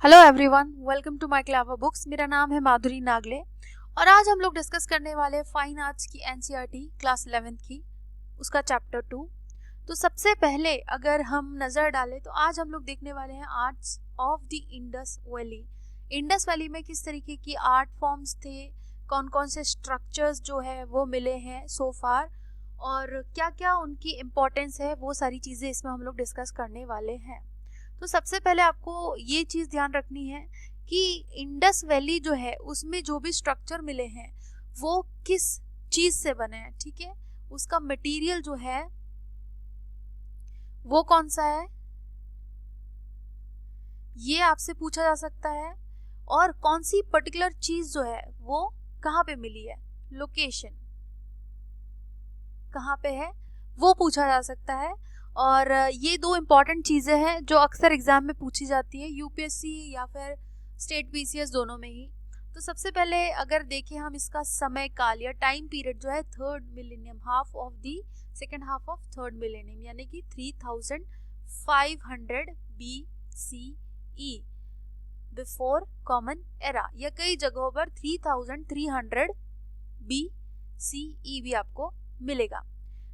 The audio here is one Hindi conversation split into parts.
Hello everyone, welcome to my Clava Books. मेरा नाम है माधुरी नागले और आज हम लोग डिस्कस करने वाले हैं फाइन आर्ट्स की एनसीईआरटी क्लास 11th की, उसका चैप्टर 2। तो सबसे पहले अगर हम नज़र डालें तो आज हम लोग देखने वाले हैं arts of the Indus valley. Indus valley में किस तरीके की आर्ट फॉर्म्स थे, कौन कौन से स्ट्रक्चर्स जो है वो मिले हैं सो फार, और क्या क्या उनकी इम्पोर्टेंस है, वो सारी चीज़ें इसमें हम लोग डिस्कस करने वाले हैं। तो सबसे पहले आपको ये चीज़ ध्यान रखनी है कि इंडस वैली जो है उसमें जो भी स्ट्रक्चर मिले हैं वो किस चीज़ से बने हैं, ठीक है। उसका मटेरियल जो है वो कौन सा है, ये आपसे पूछा जा सकता है। और कौन सी पर्टिकुलर चीज़ जो है वो कहाँ पे मिली है, लोकेशन कहाँ पे है, वो पूछा जा सकता है। और ये दो इम्पॉर्टेंट चीज़ें हैं जो अक्सर एग्जाम में पूछी जाती है, यूपीएससी या फिर स्टेट पीसीएस दोनों में ही। तो सबसे पहले अगर देखें हम इसका समय काल या टाइम पीरियड जो है third millennium, half of the second half of third millennium, यानी कि 3500 BCE, बिफोर कॉमन एरा, या कई जगहों पर 3300 BCE भी आपको मिलेगा,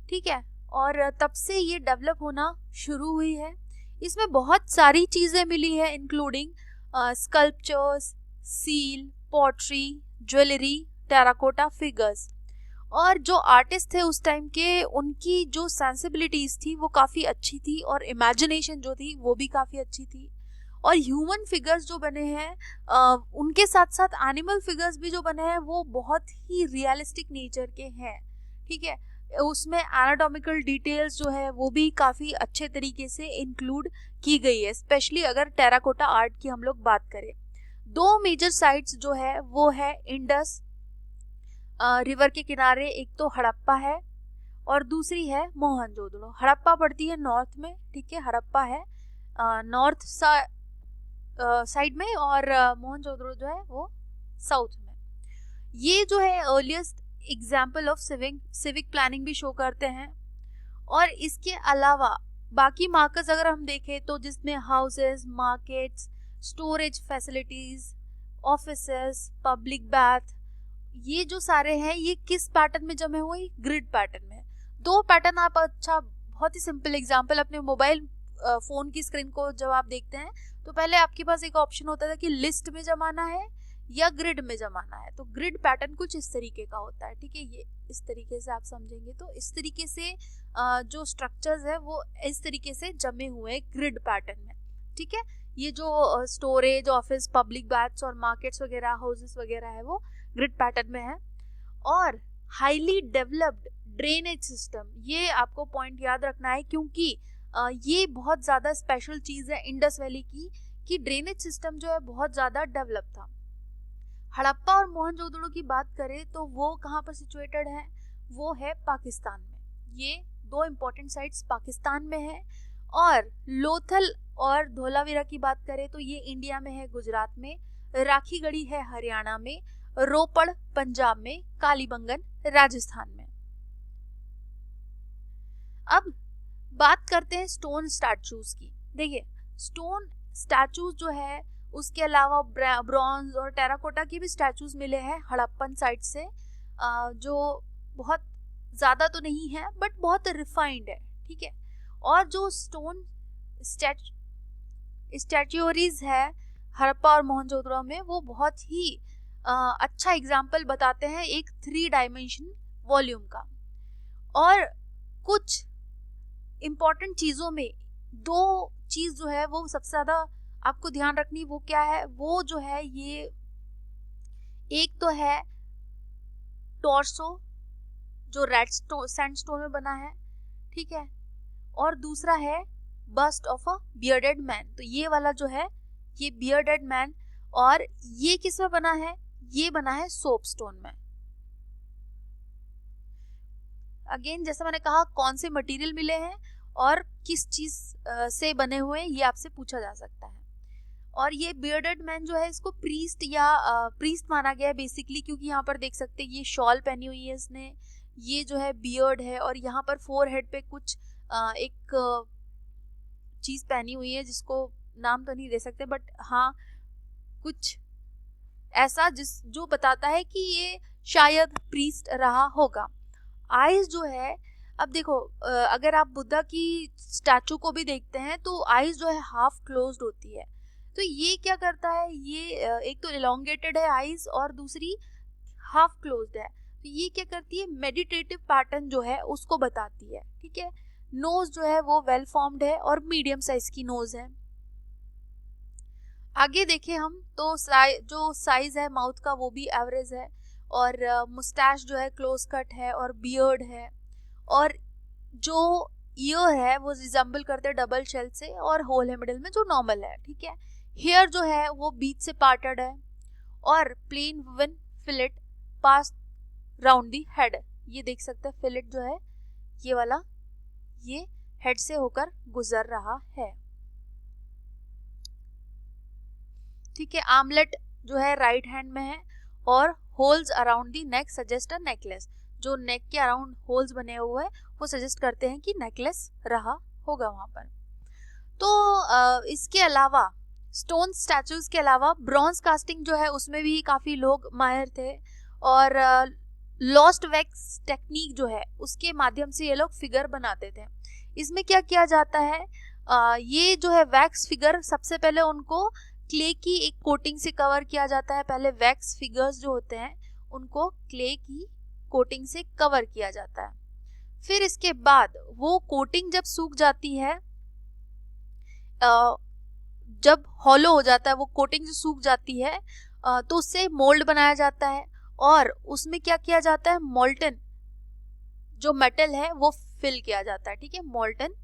ठीक है। और तब से ये डेवलप होना शुरू हुई है। इसमें बहुत सारी चीज़ें मिली है, including sculptures, seal, pottery, jewellery, terracotta figures. और जो आर्टिस्ट थे उस टाइम के, उनकी जो सेंसिबिलिटीज थी वो काफ़ी अच्छी थी, और इमेजिनेशन जो थी वो भी काफ़ी अच्छी थी। और ह्यूमन फिगर्स जो बने हैं उनके साथ साथ एनिमल फिगर्स भी जो बने हैं वो बहुत ही रियलिस्टिक नेचर के हैं, ठीक है। उसमें एनाटॉमिकल डिटेल्स जो है वो भी काफ़ी अच्छे तरीके से इंक्लूड की गई है, स्पेशली अगर टेराकोटा आर्ट की हम लोग बात करें। दो मेजर साइट्स जो है वो है इंडस रिवर के किनारे, एक तो हड़प्पा है और दूसरी है मोहनजोदड़ो। हड़प्पा पड़ती है नॉर्थ में, ठीक है, हड़प्पा है नॉर्थ साइड में, और मोहनजोदड़ो जो है वो साउथ में। ये जो है earliest example of civic planning भी शो करते हैं। और इसके अलावा बाकी मार्कर्स अगर हम देखें तो जिसमें houses, markets, storage facilities, offices, public bath, ये जो सारे हैं ये किस पैटर्न में जमे हुए, ग्रिड पैटर्न में। दो पैटर्न आप, अच्छा बहुत ही सिंपल एग्जांपल, अपने मोबाइल फोन की स्क्रीन को जब आप देखते हैं तो पहले आपके पास एक ऑप्शन होता था कि लिस्ट में जमाना है या ग्रिड में जमाना है। तो ग्रिड पैटर्न कुछ इस तरीके का होता है, ठीक है। ये इस तरीके से आप समझेंगे तो इस तरीके से जो स्ट्रक्चर्स है वो इस तरीके से जमे हुए हैं ग्रिड पैटर्न में, ठीक है। ये जो स्टोरेज, ऑफिस, पब्लिक बाथ्स और मार्केट्स वगैरह, हाउसेस वगैरह है वो ग्रिड पैटर्न में है। और हाईली डेवलप्ड ड्रेनेज सिस्टम, ये आपको पॉइंट याद रखना है क्योंकि ये बहुत ज़्यादा स्पेशल चीज़ है इंडस वैली की, कि ड्रेनेज सिस्टम जो है बहुत ज़्यादा डेवलप था। हड़प्पा और मोहनजोदड़ो की बात करें तो वो कहाँ पर सिचुएटेड है, वो है पाकिस्तान में। ये दो इम्पोर्टेंट साइट्स पाकिस्तान में है। और लोथल और धोलावीरा की बात करें तो ये इंडिया में है, गुजरात में। राखीगढ़ी है हरियाणा में। रोपड़ पंजाब में। कालीबंगन राजस्थान में। अब बात करते हैं स्टोन स्टैचूज की। देखिए, स्टोन स्टैचूज जो है उसके अलावा ब्रॉन्ज और टेराकोटा की भी स्टैचूज मिले हैं हड़प्पन साइड से, जो बहुत ज़्यादा तो नहीं है बट बहुत रिफाइंड है, ठीक है। और जो स्टोन स्टैच्यूरीज है हड़प्पा और मोहनजोदड़ो में, वो बहुत ही अच्छा एग्जाम्पल बताते हैं एक 3 डायमेंशन वॉल्यूम का। और कुछ इम्पॉर्टेंट चीज़ों में दो चीज़ जो है वो सबसे ज़्यादा आपको ध्यान रखनी, वो क्या है, वो जो है ये एक तो है टॉर्सो जो रेड सैंडस्टोन में बना है, ठीक है। और दूसरा है bust of a bearded man. तो ये वाला जो है ये बियर्डेड मैन, और ये किस में बना है, ये बना है सोपस्टोन में। अगेन जैसे मैंने कहा कौन से मटेरियल मिले हैं और किस चीज से बने हुए हैं, ये आपसे पूछा जा सकता है। और ये बियर्डेड मैन जो है इसको प्रीस्ट या प्रीस्ट माना गया है बेसिकली, क्योंकि यहाँ पर देख सकते हैं ये शॉल पहनी हुई है इसने, ये जो है बियर्ड है, और यहाँ पर फोर हेड पे कुछ एक चीज पहनी हुई है जिसको नाम तो नहीं दे सकते, बट हाँ कुछ ऐसा जो बताता है कि ये शायद प्रीस्ट रहा होगा। आईज जो है, अब देखो अगर आप बुद्धा की स्टैचू को भी देखते हैं तो आईज जो है हाफ क्लोज्ड होती है। तो ये क्या करता है, ये एक तो इलोंगेटेड है आईज और दूसरी हाफ क्लोज्ड है। तो ये क्या करती है, मेडिटेटिव पैटर्न जो है उसको बताती है। ठीक है, नोज जो है वो वेल फॉर्म्ड है और मीडियम साइज की नोज है। आगे देखें हम तो जो साइज है माउथ का वो भी एवरेज है, और मुस्टैच जो है क्लोज कट है और बियर्ड है, और जो ईयर है वो रिजेंबल करते हैं डबल शेल से, और होल है मिडिल में जो नॉर्मल है। ठीक है, हेयर जो है वो बीच से पार्टेड है, और plain one fillet pass round the head. ये देख सकते हैं फिलेट जो है ये वाला, ये हेड से होकर गुजर रहा है। ठीक है, आर्मलेट जो है राइट हैंड में है, और holes around the neck suggest a necklace. जो नेक के अराउंड होल्स बने हुए हैं वो सजेस्ट करते हैं कि नेकलेस रहा होगा वहां पर। तो इसके अलावा स्टोन स्टैचूज के अलावा ब्रॉन्ज कास्टिंग जो है उसमें भी काफी लोग माहिर थे, और लॉस्ट वैक्स टेक्निक जो है उसके माध्यम से ये लोग फिगर बनाते थे। इसमें क्या किया जाता है, ये जो है वैक्स फिगर सबसे पहले उनको क्ले की एक कोटिंग से कवर किया जाता है। पहले वैक्स फिगर्स जो होते हैं उनको क्ले की कोटिंग से कवर किया जाता है। फिर इसके बाद वो कोटिंग जब सूख जाती है, जब हॉलो हो जाता है वो कोटिंग जो सूख जाती है, तो उससे मोल्ड बनाया जाता है, और उसमें क्या किया जाता है, मोल्टन जो मेटल है वो फिल किया जाता है। ठीक है, मोल्टन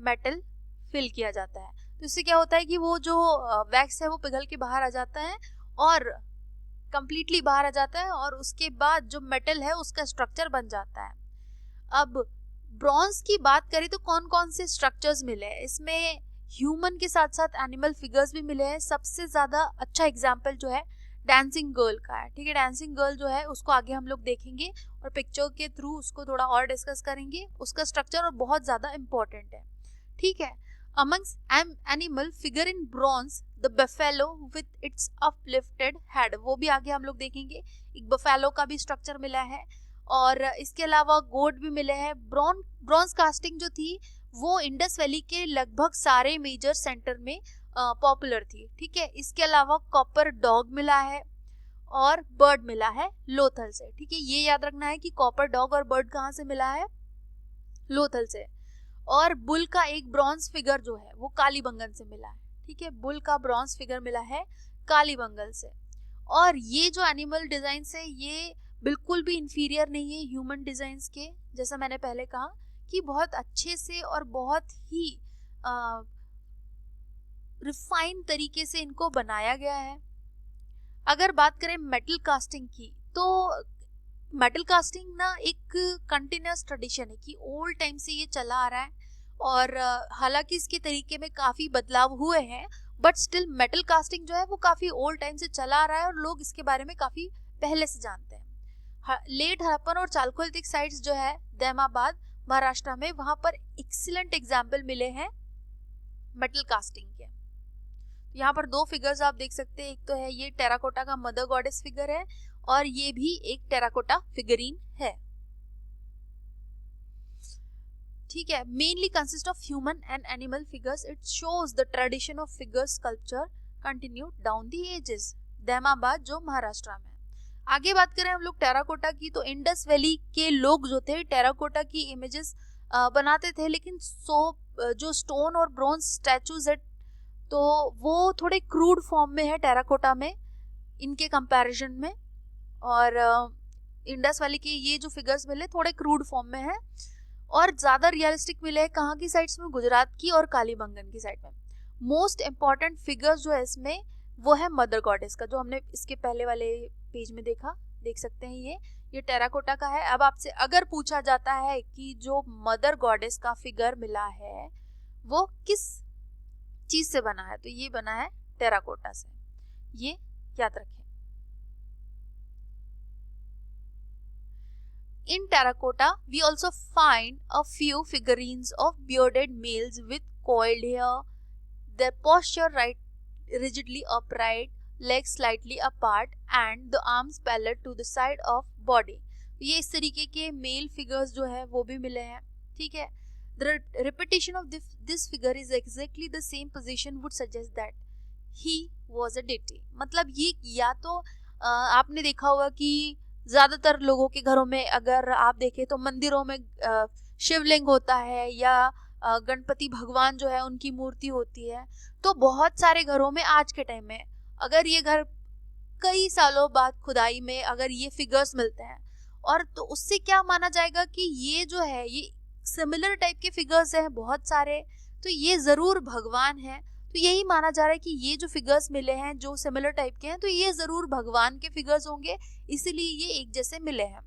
मेटल फिल किया जाता है। तो इससे क्या होता है कि वो जो वैक्स है वो पिघल के बाहर आ जाता है और कंप्लीटली बाहर आ जाता है, और उसके बाद जो मेटल है उसका स्ट्रक्चर बन जाता है। अब ब्रॉन्ज की बात करें तो कौन कौन से स्ट्रक्चर्स मिले हैं, इसमें ह्यूमन के साथ साथ एनिमल फिगर्स भी मिले हैं। सबसे ज्यादा अच्छा एग्जाम्पल जो है डांसिंग गर्ल का है। ठीक है, डांसिंग गर्ल जो है उसको आगे हम लोग देखेंगे और पिक्चर के थ्रू उसको थोड़ा और डिस्कस करेंगे। उसका स्ट्रक्चर और बहुत ज्यादा इंपॉर्टेंट है। ठीक है, amongst an animal figure in bronze the buffalo with its uplifted head, वो भी आगे हम लोग देखेंगे। एक बफेलो का भी स्ट्रक्चर मिला है, और इसके अलावा गोट भी मिले हैं। ब्रॉन्ज कास्टिंग जो थी वो इंडस वैली के लगभग सारे मेजर सेंटर में पॉपुलर थी। ठीक है, इसके अलावा कॉपर डॉग मिला है और बर्ड मिला है लोथल से। ठीक है, ये याद रखना है कि कॉपर डॉग और बर्ड कहाँ से मिला है, लोथल से। और बुल का एक ब्रॉन्ज फिगर जो है वो कालीबंगन से मिला है। ठीक है, बुल का ब्रॉन्ज फिगर मिला है कालीबंगन से। और ये जो एनिमल डिजाइन है ये बिल्कुल भी इंफीरियर नहीं है ह्यूमन डिजाइन्स के। जैसा मैंने पहले कहा कि बहुत अच्छे से और बहुत ही रिफाइन तरीके से इनको बनाया गया है। अगर बात करें मेटल कास्टिंग की, तो मेटल कास्टिंग ना एक कंटिन्यूस ट्रेडिशन है कि ओल्ड टाइम से ये चला आ रहा है, और हालांकि इसके तरीके में काफी बदलाव हुए हैं, बट स्टिल मेटल कास्टिंग जो है वो काफी ओल्ड टाइम से चला आ रहा है और लोग इसके बारे में काफी पहले से जानते हैं। लेट हड़प्पन और चालकोलिथिक साइट्स जो है दैमाबाद महाराष्ट्र में, वहां पर एक्सीलेंट एग्जाम्पल मिले हैं मेटल कास्टिंग के। यहाँ पर दो फिगर्स आप देख सकते हैं, एक तो है ये टेराकोटा का मदर गॉडेस फिगर है, और ये भी एक टेराकोटा फिगरीन है। ठीक है, mainly consist of human and animal figures. It shows the tradition of figure sculpture continue down the ages. Daimabad जो महाराष्ट्र में। आगे बात करें हम लोग टेराकोटा की, तो इंडस वैली के लोग जो थे टेराकोटा की इमेजेस बनाते थे, लेकिन जो स्टोन और ब्रोंज स्टैचूज है तो वो थोड़े क्रूड फॉर्म में है टेराकोटा में इनके कंपैरिजन में, और इंडस वैली के ये जो फिगर्स मिले थोड़े क्रूड फॉर्म में है, और ज्यादा रियलिस्टिक मिले हैं कहाँ की साइड्स में, गुजरात की और कालीबंगन की साइड में। मोस्ट इंपॉर्टेंट फिगर्स जो है इसमें वो है मदर गॉडेस का, जो हमने इसके पहले वाले पेज में देखा, देख सकते हैं ये टेराकोटा का है। अब आपसे अगर पूछा जाता है कि जो मदर गॉडेस का फिगर मिला है वो किस चीज से बना है, तो ये बना है टेराकोटा से, ये याद रखें। In terracotta, we also find a few figurines of bearded males with coiled hair, their posture rigidly upright, legs slightly apart and the arms parallel to the side of body. ये इस तरीके के मेल फिगर्स जो है वो भी मिले हैं, ठीक है. The repetition of this figure is exactly the same position would suggest that he was a deity. मतलब ये या तो आपने देखा होगा कि ज्यादातर लोगों के घरों में अगर आप देखें तो मंदिरों में शिवलिंग होता है या गणपति भगवान जो है उनकी मूर्ति होती है. तो बहुत सारे घरों में आज के टाइम में अगर ये घर कई सालों बाद खुदाई में अगर ये फिगर्स मिलते हैं और तो उससे क्या माना जाएगा कि ये जो है ये सिमिलर टाइप के फिगर्स हैं बहुत सारे, तो ये जरूर भगवान है. तो यही माना जा रहा है कि ये जो फिगर्स मिले हैं जो सिमिलर टाइप के हैं तो ये जरूर भगवान के फिगर्स होंगे, इसीलिए ये एक जैसे मिले हैं.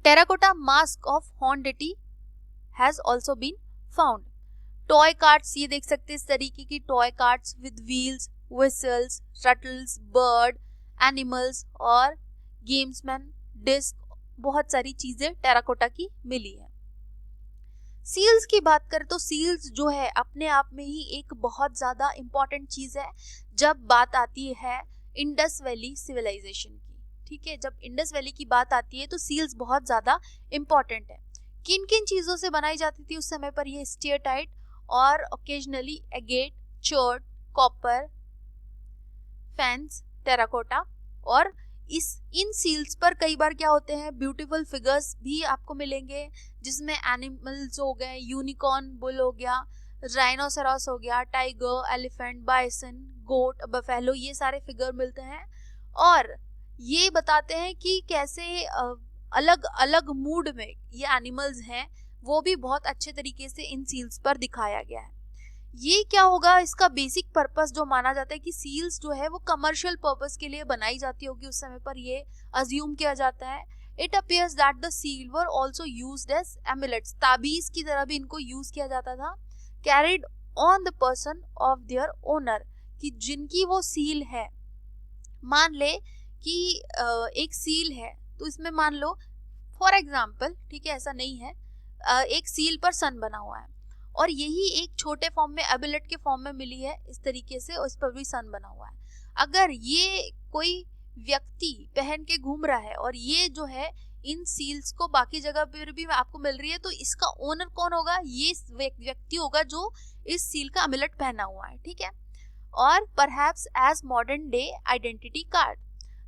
Terracotta mask of horn deity has also been found. Toy carts ये देख सकते हैं इस तरीके की toy carts with wheels, whistles, rattles, bird, animals और गेम्समैन, डिस्क, बहुत सारी चीजें टेराकोटा की मिली है. सील्स की बात करें तो सील्स जो है अपने आप में ही एक बहुत ज्यादा इंपॉर्टेंट चीज है जब बात आती है इंडस वैली सिविलाइजेशन की, ठीक है. जब इंडस वैली की बात आती है तो सील्स बहुत ज्यादा इंपॉर्टेंट है. किन किन चीजों से बनाई जाती थी उस समय पर? ये स्टीयरटाइट और occasionally agate, chert, copper, fans, terracotta. और इन सील्स पर कई बार क्या होते हैं ब्यूटीफुल फिगर्स भी आपको मिलेंगे जिसमें एनिमल्स हो गए, यूनिकॉर्न, बुल हो गया, राइनोसेरॉस हो गया, टाइगर, एलिफेंट, बाइसन, गोट, बफेलो, ये सारे फिगर मिलते हैं. और ये बताते हैं कि कैसे अलग अलग मूड में ये एनिमल्स हैं वो भी बहुत अच्छे तरीके से इन सील्स पर दिखाया गया है. ये क्या होगा, इसका बेसिक पर्पस जो माना जाता है कि सील्स जो है वो कमर्शियल पर्पस के लिए बनाई जाती होगी उस समय पर, ये अज्यूम किया जाता है. It appears that the seal were also used as amulets, ताबीज की तरह भी इनको यूज किया जाता था. Carried on the person of their owner, कि जिनकी वो सील है, मान ले कि एक सील है तो इसमें मान लो फॉर एग्जाम्पल, ठीक है, ऐसा नहीं है, एक सील पर सन बना हुआ है और यही एक छोटे फॉर्म में एबुलेट के फॉर्म में मिली है इस तरीके से, उस पर भी सन बना हुआ है. अगर ये कोई व्यक्ति पहन के घूम रहा है और ये जो है इन सील्स को बाकी जगह पर भी आपको मिल रही है, तो इसका ओनर कौन होगा? ये व्यक्ति होगा जो इस सील का एमुलेट पहना हुआ है, ठीक है. और perhaps as modern day identity card.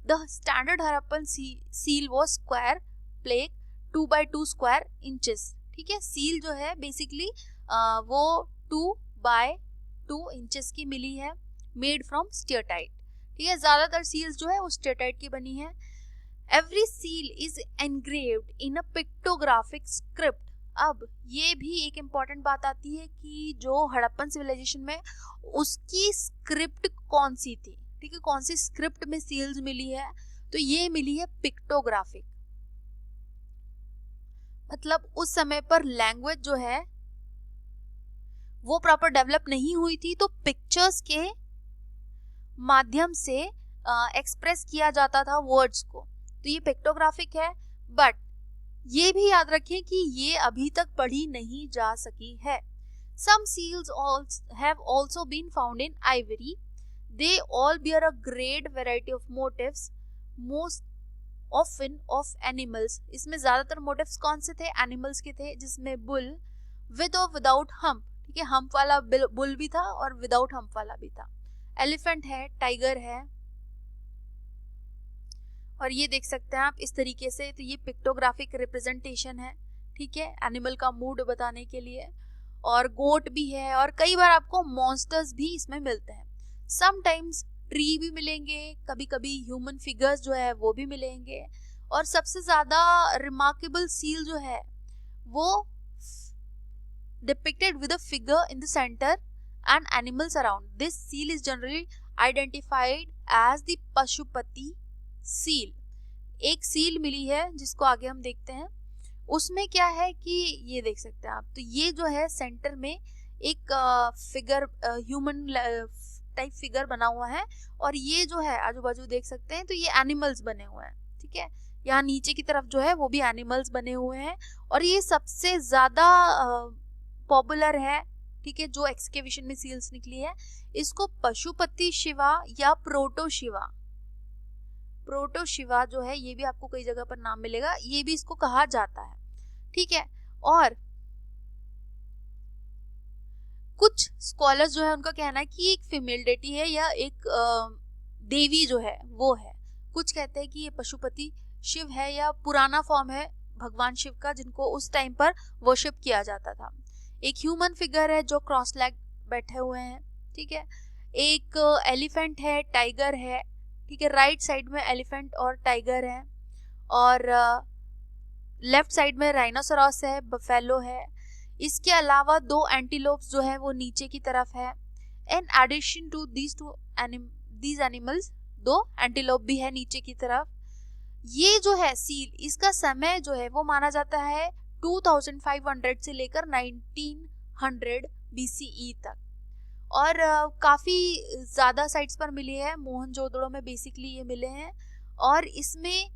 The standard Harappan seal was square plate 2x2 square inches, ठीक है. सील जो है बेसिकली वो 2x2 इंचेस की मिली है, मेड फ्रॉम स्टीयरटाइट, ठीक है. ज्यादातर सील्स जो है वो स्टीयरटाइट की बनी है. Every seal is engraved in a pictographic script. अब ये भी एक इम्पॉर्टेंट बात आती है कि जो हड़प्पन सिविलाइजेशन में उसकी स्क्रिप्ट कौन सी थी, ठीक है, कौन सी स्क्रिप्ट में सील्स मिली है, तो ये मिली है पिक्टोग्राफिक. मतलब उस समय पर लैंग्वेज जो है वो प्रॉपर डेवलप नहीं हुई थी, तो पिक्चर्स के माध्यम से एक्सप्रेस किया जाता था वर्ड्स को, तो ये पिक्टोग्राफिक है. बट ये भी याद रखिए कि ये अभी तक पढ़ी नहीं जा सकी है. Some seals have also been found in ivory. They all bear a great variety of motifs, most often of animals. इसमें ज्यादातर मोटिव्स कौन से थे? एनिमल्स के थे, जिसमें बुल विद और विदाउट हम्प, ठीक है, हम्प वाला बुल भी था और विदाउट हम्प वाला भी था. एलिफेंट है, टाइगर है, और ये देख सकते हैं आप इस तरीके से. तो ये पिक्टोग्राफिक रिप्रेजेंटेशन है, ठीक है, एनिमल का मूड बताने के लिए. और गोट भी है और कई बार आपको मॉन्स्टर्स भी इसमें मिलते हैं. समटाइम्स ट्री भी मिलेंगे, कभी कभी ह्यूमन फिगर्स जो है वो भी मिलेंगे. और सबसे ज्यादा रिमार्केबल सील जो है वो depicted with a figure in the center and animals around. This seal is generally identified as the Pashupati seal. एक सील मिली है जिसको आगे हम देखते हैं. उसमें क्या है कि ये देख सकते हैं आप, तो ये जो है सेंटर में एक फिगर, ह्यूमन टाइप फिगर बना हुआ है, और ये जो है आजू बाजू देख सकते हैं तो ये एनिमल्स बने हुए हैं, ठीक है. यहाँ नीचे की तरफ जो है वो भी एनिमल्स बने हुए हैं. और ये सबसे ज्यादा पॉपुलर है ठीक है, जो एक्सकेवेशन में सील्स निकली है, इसको पशुपति शिवा या प्रोटो शिवा, प्रोटो शिवा जो है ये भी आपको कई जगह पर नाम मिलेगा, ये भी इसको कहा जाता है, ठीक है। और कुछ स्कॉलर्स जो है उनका कहना है कि एक फीमेल डेटी है या एक देवी जो है वो है। कुछ कहते हैं कि ये पशुपति शिव है या पुराना फॉर्म है भगवान शिव का, जिनको उस टाइम पर वर्शिप किया जाता था। एक ह्यूमन फिगर है जो क्रॉस लेग बैठे हुए हैं, ठीक है। एक एलिफेंट है, टाइगर है, ठीक है, राइट साइड में एलिफेंट और टाइगर है, और लेफ्ट साइड में राइनोसोरस है, बफेलो है। इसके अलावा 2 एंटीलोप्स जो है वो नीचे की तरफ है। In addition to these animals 2 antelope भी है नीचे की तरफ। ये जो है सील, इसका समय जो है वो माना जाता है 2500 से लेकर 1900 BCE तक, और काफी ज्यादा साइट्स पर मिली है। मोहनजोदड़ो में बेसिकली ये मिले हैं, और इसमें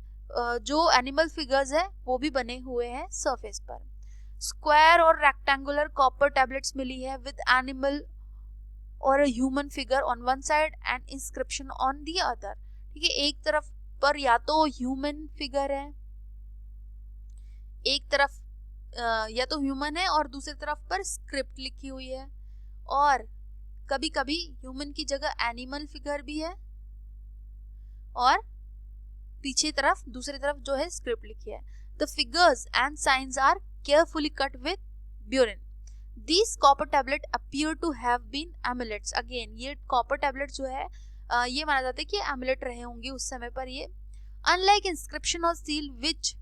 जो एनिमल फिगर्स है वो भी बने हुए हैं सरफेस पर। स्क्वायर और रेक्टेंगुलर कॉपर टैबलेट्स मिली है विद एनिमल और human figure on one side and inscription on the other, ठीक है। एक तरफ पर या तो ह्यूमन फिगर है, एक तरफ या तो ह्यूमन है और दूसरी तरफ पर स्क्रिप्ट लिखी हुई है, और कभी कभी ह्यूमन की जगह एनिमल फिगर भी है, और पीछे तरफ दूसरी तरफ जो है स्क्रिप्ट लिखी है। The figures and signs are carefully cut with burin. These copper tablet appear to have been amulets. Again, ये copper tablet जो है ये माना जाता है कि amulet रहे होंगे उस समय पर ये। Unlike inscription or seal which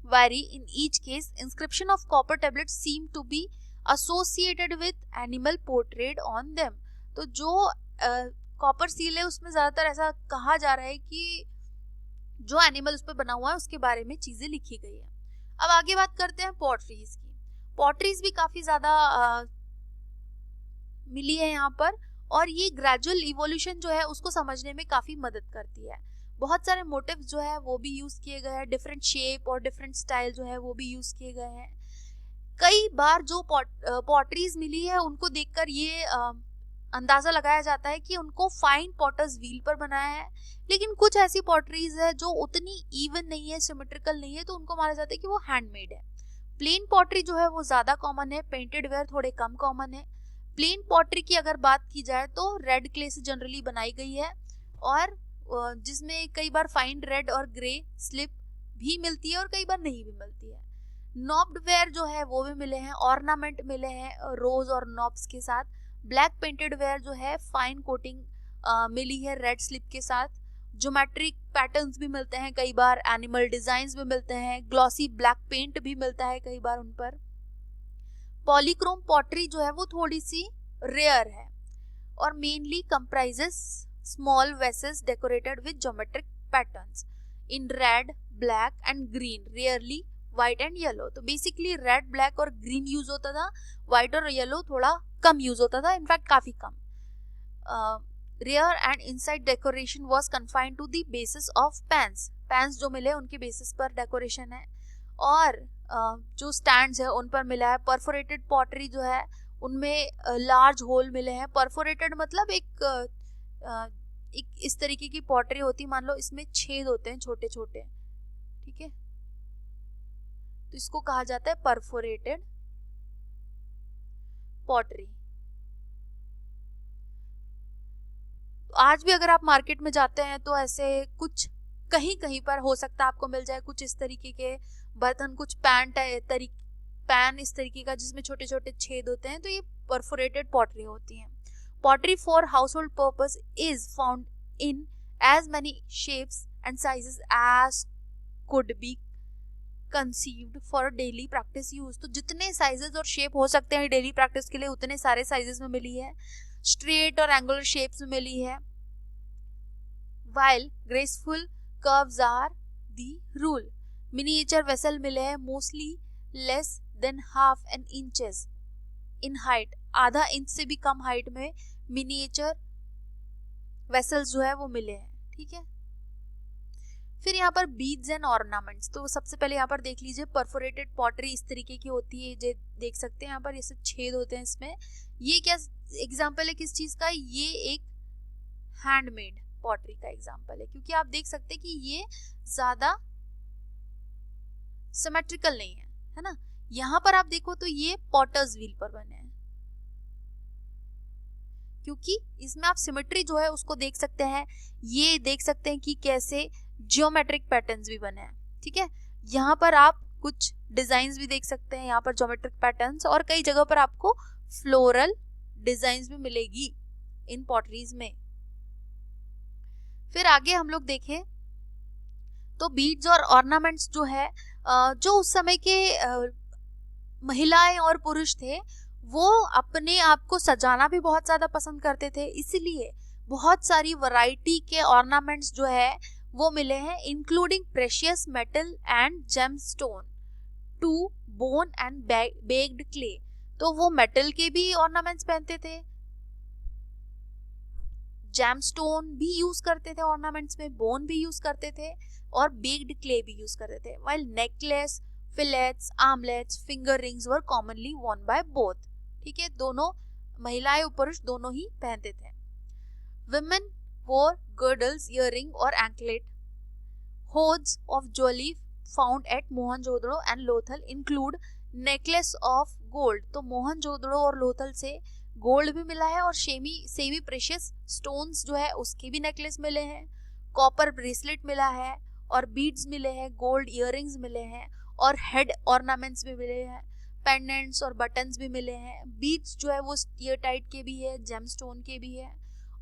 vary in each case, inscription of copper tablets seem to be associated with animal portrayed on them. तो जो copper seal है उसमें ज्यादातर ऐसा कहा जा रहा है कि जो एनिमल उस पर बना हुआ है उसके बारे में चीजें लिखी गई है। अब आगे बात करते हैं पॉटरीज की। पॉटरीज भी काफी ज्यादा मिली है यहाँ पर, और ये ग्रेजुअल इवोल्यूशन जो है उसको समझने में काफी मदद करती है। बहुत सारे मोटिव्स जो है वो भी यूज किए गए हैं, डिफरेंट शेप और डिफरेंट स्टाइल जो है वो भी यूज किए गए हैं। कई बार जो पॉटरीज मिली है उनको देखकर ये अंदाजा लगाया जाता है कि उनको फाइन पॉटर्स व्हील पर बनाया है, लेकिन कुछ ऐसी पॉटरीज है जो उतनी इवन नहीं है, सिमेट्रिकल नहीं है, तो उनको माना जाता है कि वो हैंडमेड है। प्लेन पॉटरी जो है वो ज्यादा कॉमन है, पेंटेड वेयर थोड़े कम कॉमन है। प्लेन पॉटरी की अगर बात की जाए तो रेड क्ले से जनरली बनाई गई है, और जिसमें कई बार फाइन रेड और ग्रे स्लिप भी मिलती है और कई बार नहीं भी मिलती है। नॉब्ड वेयर जो है वो भी मिले हैं, ऑर्नामेंट मिले हैं रोज और नॉब्स के साथ। ब्लैक पेंटेड वेयर जो है फाइन कोटिंग मिली है रेड स्लिप के साथ। ज्योमेट्रिक पैटर्न्स भी मिलते हैं कई बार, एनिमल डिजाइन्स भी मिलते हैं, ग्लॉसी ब्लैक पेंट भी मिलता है कई बार उन पर। पॉलीक्रोम पॉटरी जो है वो थोड़ी सी रेयर है, और mainly comprises small vessels decorated with geometric patterns in red, black and green, rarely white and yellow. तो बेसिकली रेड, ब्लैक और ग्रीन यूज होता था, व्हाइट और येलो थोड़ा कम यूज होता था, इनफैक्ट काफी कम। Rare and inside decoration was confined to the basis of pans, pans जो मिले उनके बेसिस पर डेकोरेशन है, और जो स्टैंड्स है उन पर मिला है। परफोरेटेड पॉटरी जो है उनमें लार्ज होल मिले हैं। परफोरेटेड मतलब एक इस तरीके की पॉटरी होती, मान लो इसमें छेद होते हैं छोटे छोटे, ठीक है, तो इसको कहा जाता है परफोरेटेड पॉटरी। आज भी अगर आप मार्केट में जाते हैं तो ऐसे कुछ कहीं कहीं पर हो सकता है आपको मिल जाए कुछ इस तरीके के बर्तन, कुछ पैन इस तरीके का जिसमें छोटे छोटे छेद होते हैं, तो ये परफोरेटेड पॉटरी होती हैं। Pottery for household purpose is found in as many shapes and sizes as could be conceived for daily practice use. तो जितने साइजेस और शेप हो सकते हैं डेली प्रैक्टिस के लिए उतने सारे साइजेस में मिली है। स्ट्रेट और एंगुलर शेप्स में मिली है, while graceful curves are the rule. Miniature vessel मिले हैं, mostly less than half an inches in height, आधा इंच से भी कम हाइट में मिनिएचर वेसल्स जो है वो मिले हैं, ठीक है। फिर यहाँ पर बीड्स एंड ऑर्नामेंट्स, तो सबसे पहले यहाँ पर देख लीजिए परफोरेटेड पॉटरी इस तरीके की होती है, जो देख सकते हैं यहाँ पर ऐसे छेद होते हैं इसमें। ये क्या एग्जाम्पल है किस चीज का, ये एक हैंडमेड पॉटरी का एग्जाम्पल है, क्योंकि आप देख सकते हैं कि ये ज्यादा सिमेट्रिकल नहीं है ना। यहाँ पर आप देखो तो ये पॉटर्स व्हील पर बने हैं, क्योंकि इसमें आप सिमेट्री जो है उसको देख सकते हैं। ये देख सकते हैं कि कैसे ज्योमेट्रिक पैटर्न्स भी बने हैं, ठीक है। यहाँ पर आप कुछ डिजाइन्स भी देख सकते हैं, यहाँ पर ज्योमेट्रिक पैटर्न्स, और कई जगह पर आपको फ्लोरल डिजाइन्स भी मिलेगी इन पॉटरीज में। फिर आगे हम लोग देखें तो बीड्स और ऑर्नामेंट्स जो है, जो उस समय के महिलाएं और पुरुष थे वो अपने आप को सजाना भी बहुत ज्यादा पसंद करते थे, इसलिए बहुत सारी वैरायटी के ऑर्नामेंट्स जो है वो मिले हैं, including precious metal and gemstone to bone and baked clay. तो वो मेटल के भी ऑर्नामेंट्स पहनते थे, जेमस्टोन भी यूज करते थे ऑर्नामेंट्स में, बोन भी यूज करते थे, और बेक्ड क्ले भी यूज करते थे। While necklace, fillets, armlets, finger rings were commonly worn by both, ठीक है, दोनों महिलाएं और पुरुष दोनों ही पहनते थे। Women wore girdles, earring और anklet. Hoards of jewelry found at Mohenjo-daro and Lothal include necklace of gold. तो मोहनजोदड़ो और लोथल से गोल्ड भी मिला है, और सेमी प्रेशियस स्टोन्स जो है उसके भी नेकलेस मिले हैं, कॉपर ब्रेसलेट मिला है, और बीड्स मिले हैं, गोल्ड इयररिंग्स मिले हैं, और हेड ऑर्नामेंट्स भी मिले हैं, पेंडेंट्स और बटन्स भी मिले हैं। बीड्स जो है वो स्टीयरटाइट के भी है, जेमस्टोन के भी है।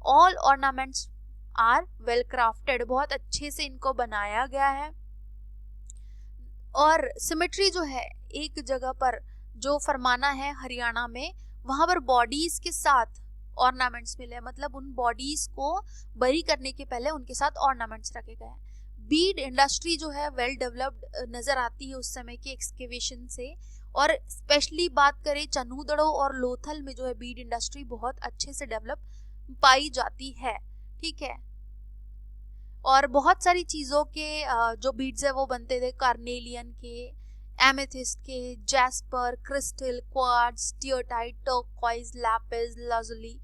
All ornaments are well crafted, बहुत अच्छे से इनको बनाया गया है। और सिमेट्री जो है, एक जगह पर जो फरमाना है हरियाणा में, वहां पर बॉडीज के साथ ऑर्नामेंट्स मिले, मतलब उन बॉडीज को बरी करने के पहले उनके साथ ऑर्नामेंट्स रखे गए हैं। बीड इंडस्ट्री जो है वेल डेवलप्ड नजर आती है उस समय के एक्सकेवेशन से, और स्पेशली बात करें चन्हूदड़ो और लोथल में जो है बीड इंडस्ट्री बहुत अच्छे से डेवलप पाई जाती है, ठीक है। और बहुत सारी चीजों के जो बीड्स है वो बनते थे, कार्नेलियन के, एमेथिस्ट के, jasper, crystal, quartz, steatite, turquoise, lapis lazuli.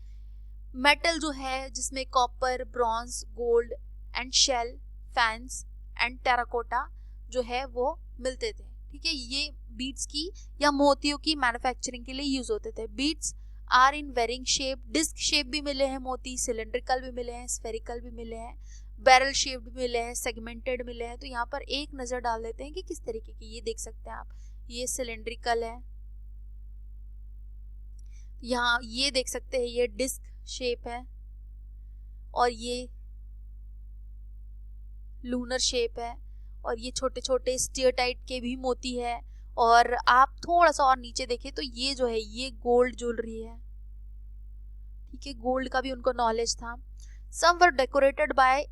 Metal जो है जिसमें copper, bronze, gold and shell, faience and terracotta जो है वो मिलते थे, ठीक है। ये बीड्स की या मोतियों की मैन्युफैक्चरिंग के लिए यूज होते थे। Beads are in varying shape, disc shape भी मिले हैं मोती, सिलेंड्रिकल भी मिले हैं, स्फेरिकल भी मिले हैं, बैरल शेप भी मिले हैं, सेगमेंटेड मिले हैं। तो यहाँ पर एक नजर डाल देते हैं कि किस तरीके की, ये देख सकते हैं आप, ये सिलेंड्रिकल है, यहाँ ये देख सकते हैं ये डिस्क शेप है, और ये लूनर शेप है, और ये छोटे छोटे स्टीयरटाइट के भी मोती है। और आप थोड़ा सा और नीचे देखें तो ये जो है ये गोल्ड ज्वेलरी है, ठीक है, गोल्ड का भी उनको नॉलेज था। सम वर डेकोरेटेड बाय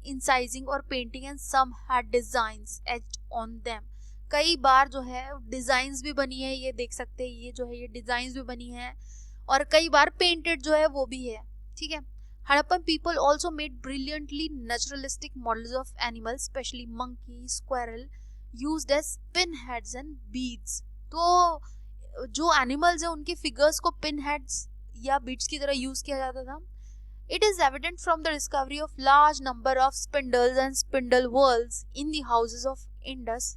इंसाइजिंग और painting and some had designs etched on them. कई बार जो है डिजाइन्स भी बनी है, ये देख सकते हैं, ये जो है ये डिजाइन्स भी बनी है, और कई बार पेंटेड जो है वो भी है, ठीक है। Harappan people also made brilliantly naturalistic models of animals, especially monkey, squirrel, used as pinheads and beads. तो जो एनिमल्स है उनके फिगर्स को पिन हेड्स या बीड्स की तरह यूज किया जाता था। It is evident from the discovery of large number of spindles and spindle whorls in the houses of Indus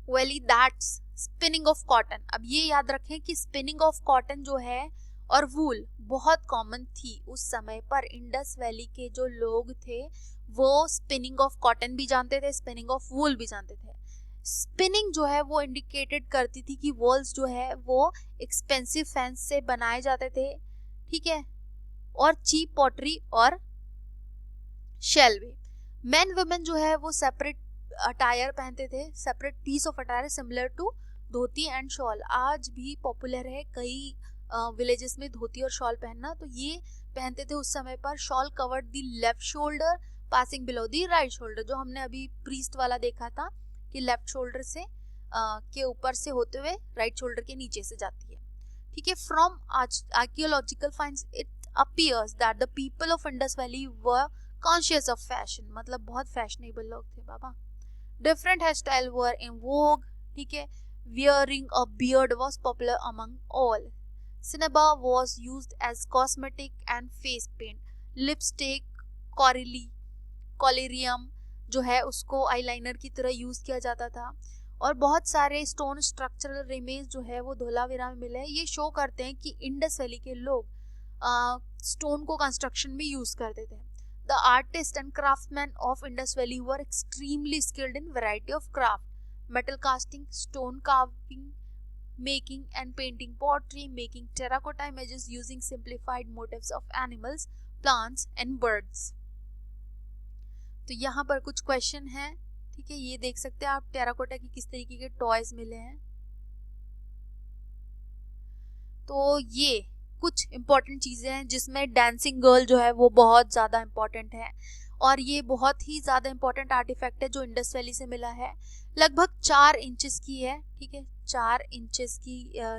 Valley that spinning of cotton. अब ये याद रखें कि spinning of cotton जो है और वूल बहुत कॉमन थी उस समय पर। इंडस वैली के जो लोग थे वो स्पिनिंग ऑफ कॉटन भी जानते थे, स्पिनिंग ऑफ वूल भी जानते थे। स्पिनिंग जो है वो इंडिकेटेड करती थी कि वॉल्स जो है वो एक्सपेंसिव फैंस से बनाए जाते थे, ठीक है, और चीप पॉटरी और शेल भी। मेन वुमेन जो है वो सेपरेट अटायर पहनते थे, separate piece of attire similar to dhoti and shawl. आज भी पॉपुलर है कई विलेजेस में धोती और शॉल पहनना, तो ये पहनते थे उस समय पर। Shawl covered the left shoulder passing below the right shoulder, जो हमने अभी प्रीस्ट वाला देखा था कि लेफ्ट शोल्डर से के ऊपर से होते हुए राइट शोल्डर के नीचे से जाती है, ठीक है। From archaeological finds it appears that the people of Indus Valley were conscious of fashion, मतलब बहुत फैशनेबल लोग थे बाबा। Different hair style were in vogue, ठीक है। Wearing a beard was popular among all. Cinnabar was used as cosmetic and face paint. Lipstick, collyrium जो है उसको आईलाइनर की तरह यूज किया जाता था। और बहुत सारे स्टोन स्ट्रक्चरल रिमेज जो है वो धोलावीरा में मिले हैं। ये शो करते हैं कि इंडस वैली के लोग स्टोन को कंस्ट्रक्शन में यूज करते थे। The artist and craftsman of Indus valley were extremely skilled in variety of craft, metal casting, stone carving, making and painting pottery, making terracotta images using simplified motifs of animals, plants and birds। तो यहाँ पर कुछ क्वेश्चन है, ठीक है, ये देख सकते हैं आप टेराकोटा की किस तरीके के टॉयज मिले हैं। तो ये कुछ इंपॉर्टेंट चीजें हैं जिसमें डांसिंग गर्ल जो है वो बहुत ज्यादा इंपॉर्टेंट है, और ये बहुत ही ज्यादा इंपॉर्टेंट आर्टिफैक्ट है जो इंडस वैली से मिला है। लगभग 4 इंचेस की है, ठीक है, 4 इंचेस की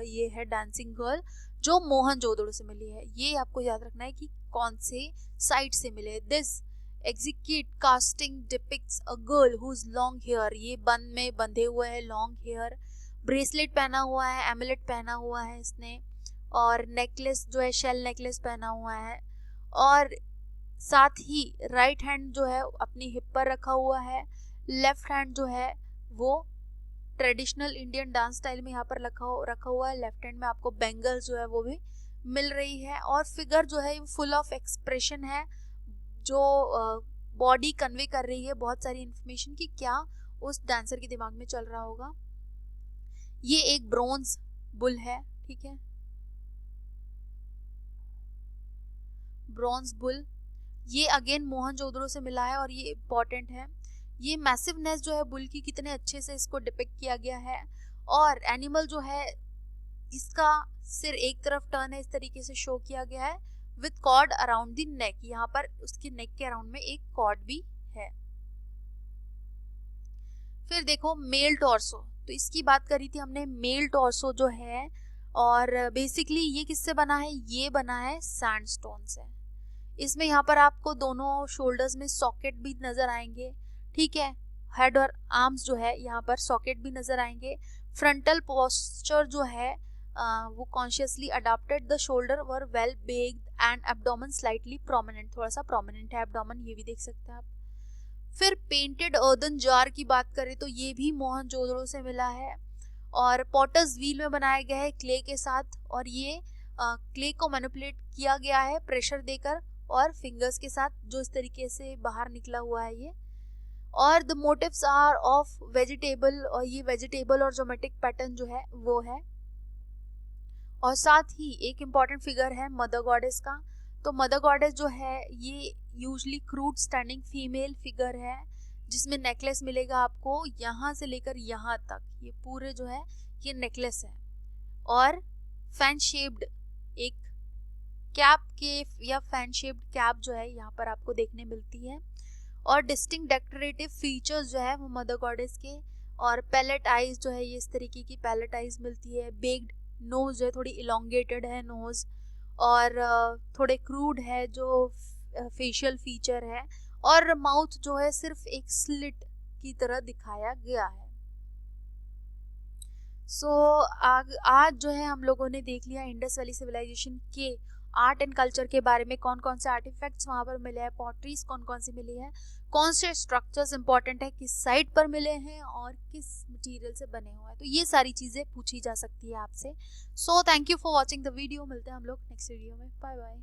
ये है डांसिंग गर्ल जो मोहनजोदड़ो से मिली है। ये आपको याद रखना है कि कौन से साइट से मिले। This exquisite casting depicts a girl whose long hair, ये बन में बंधे हुए है, लॉन्ग हेयर, ब्रेसलेट पहना हुआ है, एमुलेट पहना हुआ है इसने, और नेकलेस जो है शेल नेकलेस पहना हुआ है, और साथ ही राइट हैंड जो है अपनी हिप पर रखा हुआ है, लेफ्ट हैंड जो है वो ट्रेडिशनल इंडियन डांस स्टाइल में यहाँ पर रखा हुआ है। लेफ्ट हैंड में आपको बैंगल्स जो है वो भी मिल रही है, और फिगर जो है फुल ऑफ एक्सप्रेशन है जो बॉडी कन्वे कर रही है बहुत सारी इंफॉर्मेशन की क्या उस डांसर के दिमाग में चल रहा होगा। ये एक ब्रोंज बुल है, ठीक है, ब्रॉन्ज बुल, ये अगेन मोहनजोदड़ो से मिला है और ये इंपॉर्टेंट है। ये मैसिवनेस जो है बुल की कितने अच्छे से इसको डिपिक्ट किया गया है, और एनिमल जो है इसका सिर एक तरफ टर्न है, इस तरीके से शो किया गया है with cord around the neck, यहाँ पर उसकी नेक के अराउंड में एक कॉर्ड भी है। फिर देखो मेल टॉर्सो, तो इसकी बात करी थी हमने, मेल टॉर्सो जो है, और बेसिकली ये किससे बना है, ये बना है सैंडस्टोन से। इसमें यहाँ पर आपको दोनों शोल्डर्स में सॉकेट भी नजर आएंगे, ठीक है, हेड और आर्म्स जो है यहाँ पर सॉकेट भी नजर आएंगे। फ्रंटल पोस्चर जो है वो consciously adopted, the shoulder were well bagged and abdomen slightly prominent, थोड़ा सा प्रोमिनेंट है एब्डोमेन, ये भी देख सकते हैं आप। फिर पेंटेड अर्दन जार की बात करें तो ये भी मोहनजोदड़ो से मिला है, और पॉटर्स व्हील में बनाया गया है क्ले के साथ, और ये क्ले को मैनिपुलेट किया गया है प्रेशर देकर और फिंगर्स के साथ, जो इस तरीके से बाहर निकला हुआ है ये। और the motifs are of vegetable, और ये वेजिटेबल और ज्योमेट्रिक पैटर्न जो है वो है। और साथ ही एक इम्पॉर्टेंट फिगर है मदर गॉडेस का। तो मदर गॉडेस जो है ये usually crude standing female figure है, जिसमें नेकलेस मिलेगा आपको यहाँ से लेकर यहाँ तक, ये पूरे जो है ये नेकलेस है, और फैन शेप्ड एक कैप के या फैन शेप्ड कैप जो है यहाँ पर आपको देखने मिलती है। और डिस्टिंक्ट डेकोरेटिव फीचर्स जो है वो मदर गॉडेस के, और पैलेट आईज जो है ये इस तरीके की पैलेट आईज मिलती है। बेग्ड नोज जो है थोड़ी इलोंगेटेड है नोज, और थोड़े क्रूड है जो फेशियल फीचर है, और माउथ जो है सिर्फ एक स्लिट की तरह दिखाया गया है। आज जो है हम लोगों ने देख लिया इंडस वैली सिविलाइजेशन के आर्ट एंड कल्चर के बारे में, कौन कौन से आर्टिफैक्ट्स वहां पर मिले हैं, पॉटरीज कौन कौन सी मिली है, कौन से स्ट्रक्चर्स इंपॉर्टेंट है, किस साइट पर मिले हैं, और किस मटेरियल से बने हुए हैं। तो ये सारी चीजें पूछी जा सकती है आपसे। So thank you for watching the video, मिलते हैं हम लोग नेक्स्ट वीडियो में, बाय बाय।